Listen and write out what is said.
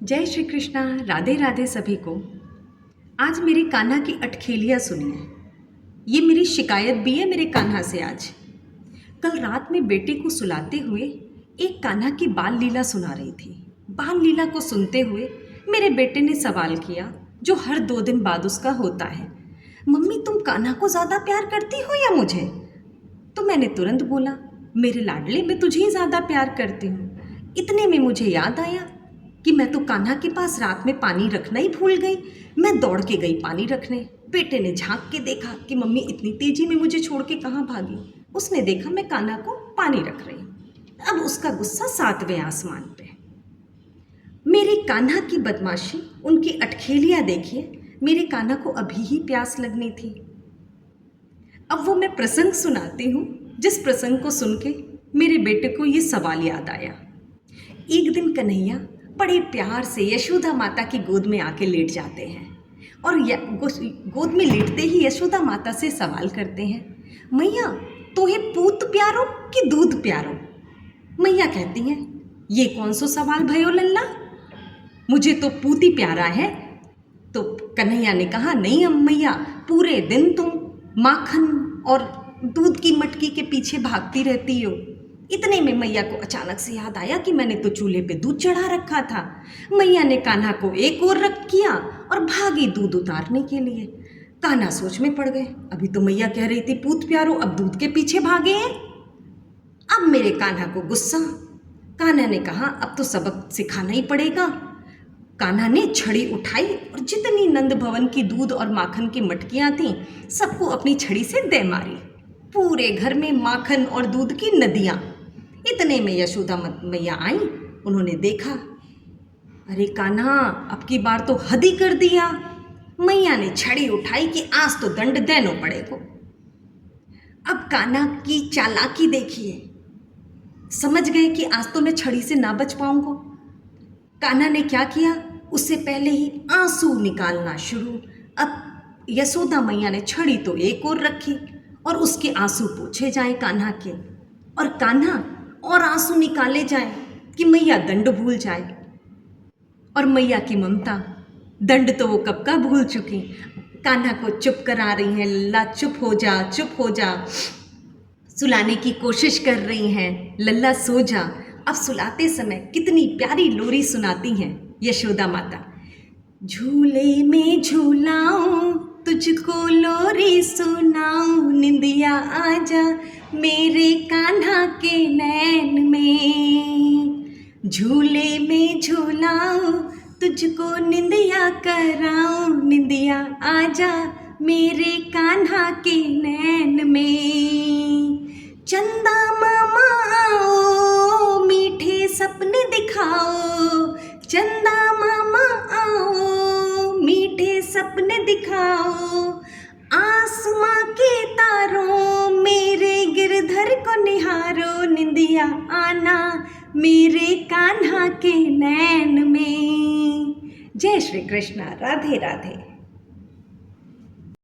जय श्री कृष्णा। राधे राधे सभी को। आज मेरे कान्हा की अटखेलियाँ सुनिए। ये मेरी शिकायत भी है मेरे कान्हा से। आज कल रात में बेटे को सुलाते हुए एक कान्हा की बाल लीला सुना रही थी। बाल लीला को सुनते हुए मेरे बेटे ने सवाल किया जो हर 2 दिन बाद उसका होता है, मम्मी तुम कान्हा को ज़्यादा प्यार करती हो या मुझे? तो मैंने तुरंत बोला, मेरे लाडले मैं तुझे ही ज़्यादा प्यार करती हूँ। इतने में मुझे याद आया कि मैं तो कान्हा के पास रात में पानी रखना ही भूल गई। मैं दौड़ के गई पानी रखने। बेटे ने झांक के देखा कि मम्मी इतनी तेजी में मुझे छोड़ के कहाँ भागी। उसने देखा मैं कान्हा को पानी रख रही। अब उसका गुस्सा 7वें आसमान पे। मेरे कान्हा की बदमाशी, उनकी अटखेलियाँ देखिए। मेरे कान्हा को अभी ही प्यास लगनी थी। अब वो मैं प्रसंग सुनाती हूँ जिस प्रसंग को सुन के मेरे बेटे को ये सवाल याद आया। एक दिन कन्हैया बड़े प्यार से यशोदा माता की गोद में आके लेट जाते हैं और गोद में लेटते ही यशोदा माता से सवाल करते हैं, मैया तोहे पूत प्यारो कि दूध प्यारो? मैया कहती हैं, ये कौन सो सवाल भयो लल्ला, मुझे तो पूत ही प्यारा है। तो कन्हैया ने कहा, नहीं मैया, पूरे दिन तुम माखन और दूध की मटकी के पीछे भागती रहती हो। इतने में मैया को अचानक से याद आया कि मैंने तो चूल्हे पे दूध चढ़ा रखा था। मैया ने कान्हा को एक ओर रख किया और भागी दूध उतारने के लिए। कान्हा सोच में पड़ गए, अभी तो मैया कह रही थी पूत प्यारो, अब दूध के पीछे भागे हैं। अब मेरे कान्हा को गुस्सा। कान्हा ने कहा, अब तो सबक सिखाना ही पड़ेगा। कान्हा ने छड़ी उठाई और जितनी नंद भवन की दूध और माखन की मटकियाँ थीं सबको अपनी छड़ी से दे मारी। पूरे घर में माखन और दूध की नदियाँ। इतने में यशोदा मैया आई। उन्होंने देखा, अरे कान्हा अब की बार तो हद ही कर दिया। मैया ने छड़ी उठाई कि आज तो दंड देनो पड़ेगा। अब कान्हा की चालाकी देखिए। समझ गए कि आज तो मैं छड़ी से ना बच पाऊंगा। कान्हा ने क्या किया, उससे पहले ही आंसू निकालना शुरू। अब यशोदा मैया ने छड़ी तो एक ओर रखी और उसके आंसू पोंछे जाए कान्हा के, और कान्हा और आंसू निकाले जाए कि मैया दंड भूल जाए। और मैया की ममता, दंड तो वो कब का भूल चुकी। कान्हा को चुप करा रही हैं, लल्ला चुप हो जा, चुप हो जा। सुलाने की कोशिश कर रही हैं, लल्ला सो जा। अब सुलाते समय कितनी प्यारी लोरी सुनाती हैं यशोदा माता। झूले में झूलाऊं तुझको लोरी सुनाऊं, निंदिया आजा मेरे कान्हा के नैन में। झूले में झूलाऊं तुझको निंदिया कराऊं, निंदिया आजा मेरे कान्हा के नैन में। चंदा मामा आओ मीठे सपने दिखाओ, चंदा मामा आओ मीठे सपने दिखाओ। आसमां के तारों मेरे गिरधर को निहारो, निंदिया आना मेरे कान्हा के नैन में। जय श्री कृष्णा। राधे राधे।